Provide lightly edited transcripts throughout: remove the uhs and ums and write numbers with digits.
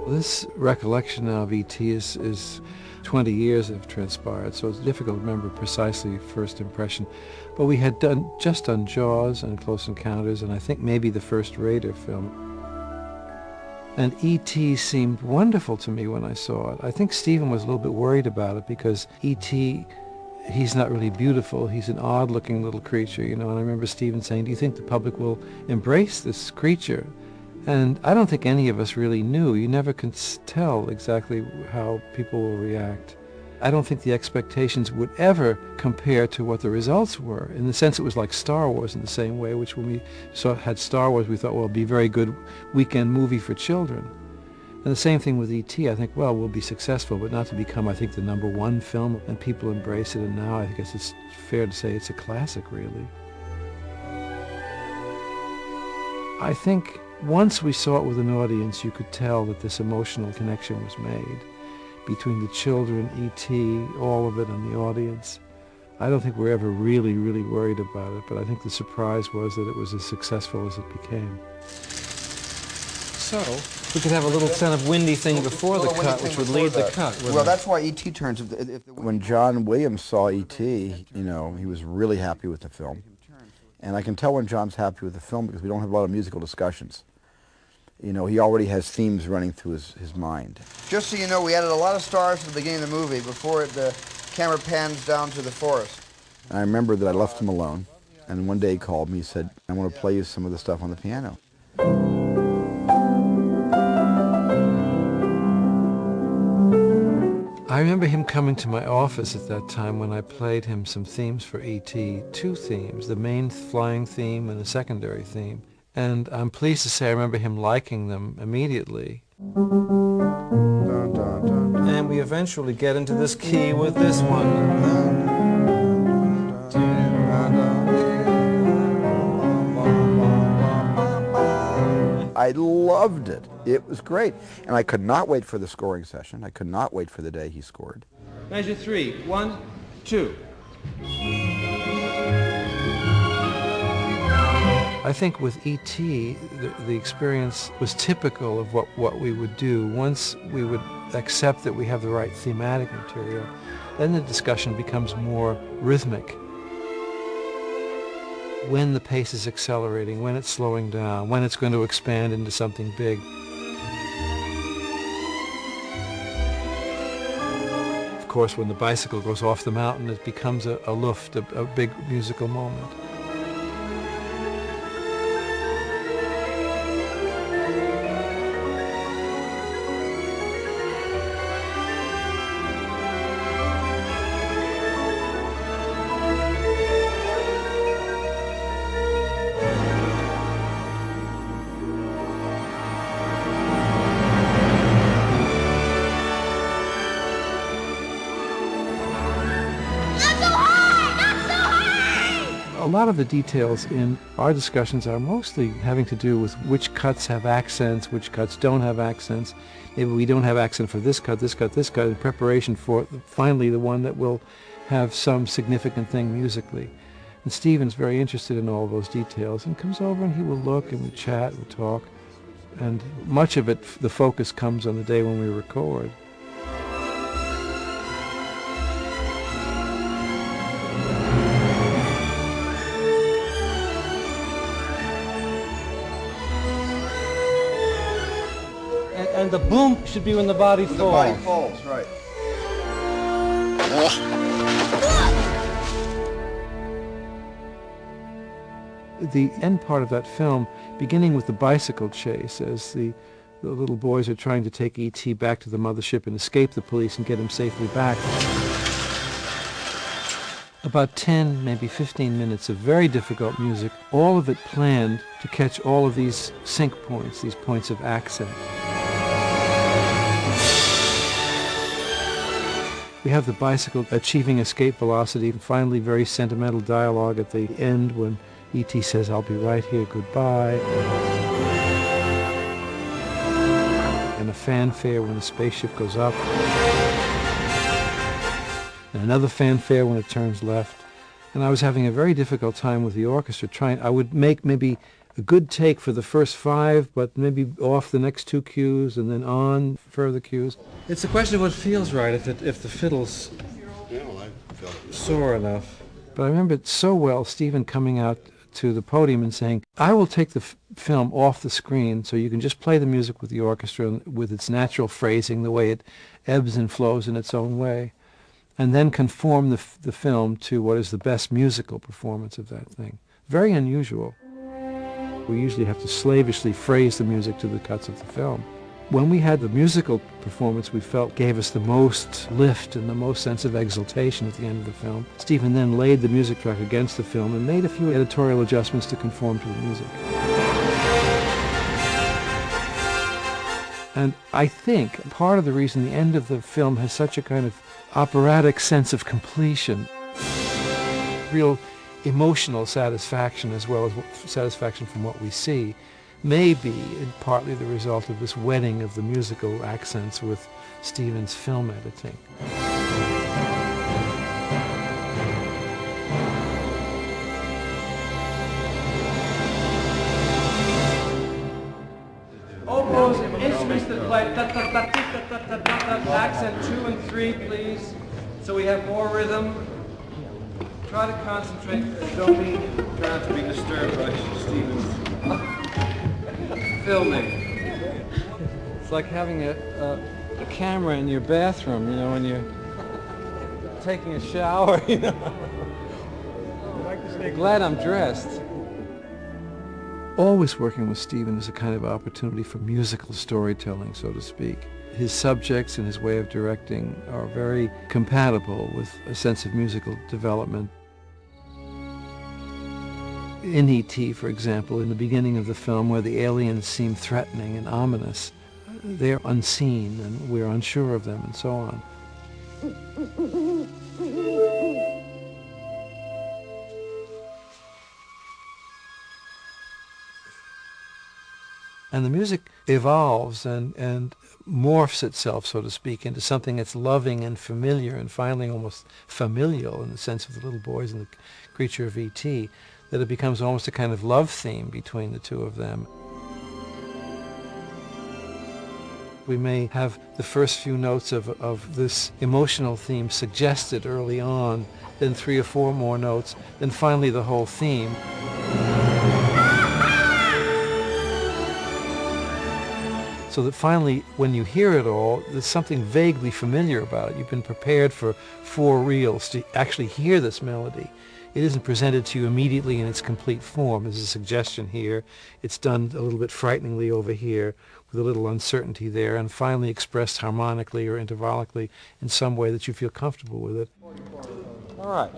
This recollection now of E.T. is 20 years have transpired, so it's difficult to remember precisely first impression. But we had just done Jaws and Close Encounters, and I think maybe the first Raider film. And E.T. seemed wonderful to me when I saw it. I think Stephen was a little bit worried about it because E.T., he's not really beautiful. He's an odd-looking little creature, you know. And I remember Stephen saying, do you think the public will embrace this creature? And I don't think any of us really knew. You never can tell exactly how people will react. I don't think the expectations would ever compare to what the results were. In the sense it was like Star Wars in the same way, which when we had Star Wars, we thought, well, it'll be a very good weekend movie for children. And the same thing with E.T. I think, well, we'll be successful, but not to become, I think, the #1 film, and people embrace it, and now I guess it's fair to say it's a classic, really. I think once we saw it with an audience, you could tell that this emotional connection was made between the children, E.T., all of it, and the audience. I don't think we're ever really, really worried about it, but I think the surprise was that it was as successful as it became. So, we could have a little kind of windy thing before the cut, which would lead the cut. Well, that's why E.T. turns... When John Williams saw E.T., you know, he was really happy with the film. And I can tell when John's happy with the film because we don't have a lot of musical discussions. You know, he already has themes running through his mind. Just so you know, we added a lot of stars at the beginning of the movie before the camera pans down to the forest. And I remember that I left him alone, and one day he called me, he said, I want to play you some of the stuff on the piano. I remember him coming to my office at that time when I played him some themes for E.T., 2 themes, the main flying theme and a secondary theme. And I'm pleased to say I remember him liking them immediately. And we eventually get into this key with this one. I loved it. It was great. And I could not wait for the scoring session. I could not wait for the day he scored. Measure 3. 1, 2. I think with E.T., the experience was typical of what we would do. Once we would accept that we have the right thematic material, then the discussion becomes more rhythmic. When the pace is accelerating, when it's slowing down, when it's going to expand into something big. Of course, when the bicycle goes off the mountain, it becomes a luft, a big musical moment. A lot of the details in our discussions are mostly having to do with which cuts have accents, which cuts don't have accents. Maybe we don't have accent for this cut, in preparation for finally the one that will have some significant thing musically. And Stephen's very interested in all those details and comes over and he will look and we chat and talk. And much of it, the focus comes on the day when we record. And the boom should be when the body falls. The body falls, right. The end part of that film, beginning with the bicycle chase, as the little boys are trying to take E.T. back to the mothership and escape the police and get him safely back. About 10, maybe 15 minutes of very difficult music, all of it planned to catch all of these sync points, these points of accent. We have the bicycle achieving escape velocity, and finally very sentimental dialogue at the end when E.T. says, "I'll be right here, goodbye." And a fanfare when the spaceship goes up. And another fanfare when it turns left. And I was having a very difficult time with the orchestra I would make maybe a good take for the first 5, but maybe off the next 2 cues and then on further cues. It's a question of what feels right, if the fiddle's sore enough. But I remember it so well, Stephen coming out to the podium and saying, I will take the film off the screen so you can just play the music with the orchestra with its natural phrasing, the way it ebbs and flows in its own way, and then conform the film to what is the best musical performance of that thing. Very unusual. We usually have to slavishly phrase the music to the cuts of the film. When we had the musical performance we felt gave us the most lift and the most sense of exaltation at the end of the film, Stephen then laid the music track against the film and made a few editorial adjustments to conform to the music. And I think part of the reason the end of the film has such a kind of operatic sense of completion, real emotional satisfaction as well as satisfaction from what we see, may be partly the result of this wedding of the musical accents with Stephen's film editing. Oboes and instruments that play accent 2 and 3, please, so we have more rhythm. Try to concentrate. Don't be trying to be disturbed by Stephen's filming. It's like having a camera in your bathroom, you know, when you're taking a shower, you know. Glad I'm dressed. Always working with Stephen is a kind of opportunity for musical storytelling, so to speak. His subjects and his way of directing are very compatible with a sense of musical development. In E.T., for example, in the beginning of the film where the aliens seem threatening and ominous, they're unseen and we're unsure of them and so on. And the music evolves and morphs itself, so to speak, into something that's loving and familiar and finally almost familial in the sense of the little boys and the creature of E.T., that it becomes almost a kind of love theme between the two of them. We may have the first few notes of this emotional theme suggested early on, then 3 or 4 more notes, then finally the whole theme. So that finally, when you hear it all, there's something vaguely familiar about it. You've been prepared for 4 reels to actually hear this melody. It isn't presented to you immediately in its complete form. There's a suggestion here. It's done a little bit frighteningly over here with a little uncertainty there, and finally expressed harmonically or intervallically in some way that you feel comfortable with it. All right.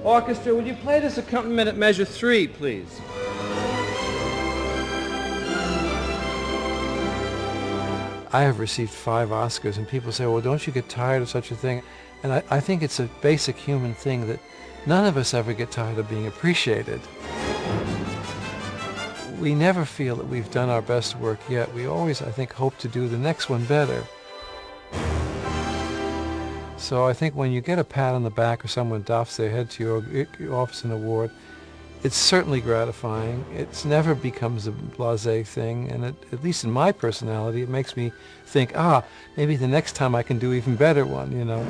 Orchestra, would you play this accompaniment at measure 3, please? I have received 5 Oscars, and people say, well, don't you get tired of such a thing? And I think it's a basic human thing that none of us ever get tired of being appreciated. We never feel that we've done our best work yet. We always, I think, hope to do the next one better. So I think when you get a pat on the back or someone doffs their head to you or you offers an award, it's certainly gratifying. It never becomes a blasé thing, and at least in my personality, it makes me think, maybe the next time I can do even better one, you know.